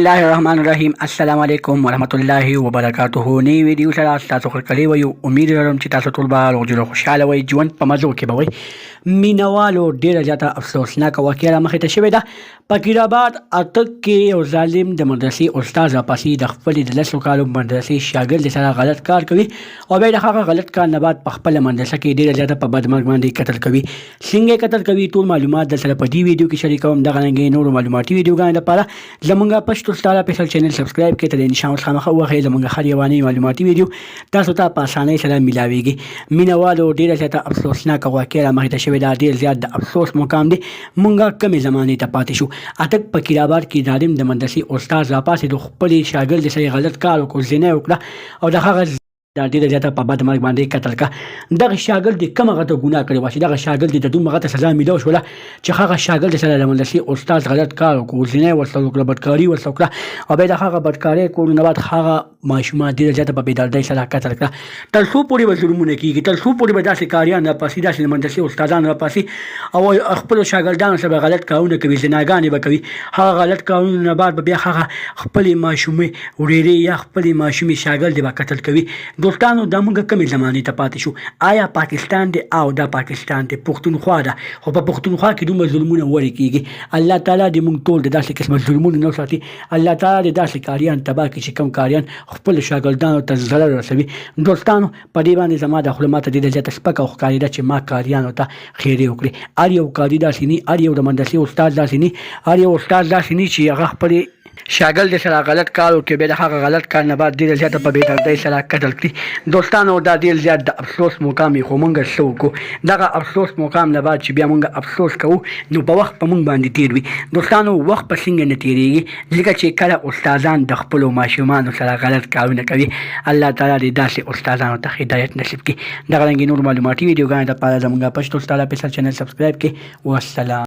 बिस्मिल्लाहिर्रहमानिर्रहीम अस्सलाम वालेकुम वरहमतुल्लाहि वबरकातुहू नई वीडियो سره تاسو خپل کلی وي امید لرم چې تاسو ټول به روغ خوشاله وي ژوند په مزو کې به وي مینوالو ډیره زیاته افسوسناک واقعه مخې ته شوې ده فقیر آباد اټک کې یو ظالم د مدرسې استاد پسې د خپل د لسو کالو مدرسې شاګرد سره غلط کار کوي او بیا د هغه غلط کار نه بعد په خپل مدرسه کې ډیره زیاته په بدمرګ باندې قتل کوي څنګه قتل کوي ټول معلومات د سره په دې ویډیو کې شریکوم دغه رنګ نور معلوماتي ویډیوګانې لپاره زمونږ پښتو ستاره پېښل چینل سبسکرایب کړئ ته ان شاء الله خامخا وخت زمونږ هر یواني معلوماتي ویډیو تاسو ته په اسانۍ سره ملاويږي مینوالو ډیره زیاته افسوسناک واقعه مخې ته شوې ده ډیر زیات د افسوس مقام دی مونږه کمې زمانې ته پاتې شو اټک په فقیر آباد کې ظالم د مدرسې استاد راپاسې د خپل شاګرد سره غلط کار وکړ زنا وکړه او د هغه دا ډیره زیاته په بد مرګ باندې قتل کا دغه شاګرد کومه غته ګناه کړې و چې دغه شاګرد د دومره غته سزا ملو شوله چې هغه شاګرد سره د مدرسې استاد غلط کار وکړ زنا وکړه بدکاری وکړه او به د هغه بدکاری کول نه بعد هغه ماشومان ډیره زیاته په بېدردۍ سره قتل کړه تر څو پورې به ظلمونه کیږي تر څو پورې به داسې کاریان راپاسي داسې مدرسې استادان راپاسي او خپل شاګردانو سره غلط کارونه کوي زناګانې به کوي هغه غلط کارونه نه بعد بیا هغه خپل ماشومې وړي یا خپل ماشومې شاګرد به قتل کوي دوستانو د موږ کمی زمانې ته پاتې شو آیا پاکستان دی او دا پاکستان دی پښتونخوا ده خو په پښتونخوا کې دومره ظلمونه ورې کیږي الله تعالی دې موږ ټول د داسې قسمه ظلمونه نه ساتي الله تعالی دې داسې کاریان تباه کړي چې کوم کاریان خپل شاګردانو ته ضرر رسوي دوستانو په دې باندې زما د خپل ماته ډېره زیاته سپکه ښکارېده چې ما کاریانو ته خیرې وکړي هر یو کاري داسې نه هر یو د مدرسې استاد داسې نه هر یو استاد داسې نه چې هغه خپل شاګرد سره غلط کار وکړي بیا د هغه غلط کار نه بعد ډېره زیاته په بېدردۍ سره قتل کړي دوستانو دا ډېر زیات د افسوس مقام یې خو موږ څه وکړو دغه افسوس مقام نه بعد چې بیا موږ افسوس کوو نو په وخت په موږ باندې تېر وي دوستانو وخت په څنګه نه تېرېږي ځکه چې کله استادان د خپلو ماشومانو سره غلط کارونه کوي الله تعالی دې داسې استادانو ته هدایت نصیب کړي دغه رنګې نور معلوماتي ویډیوګانې لپاره زموږ پښتو ستاره پېښه چینل سبسکرایب کړئ والسلام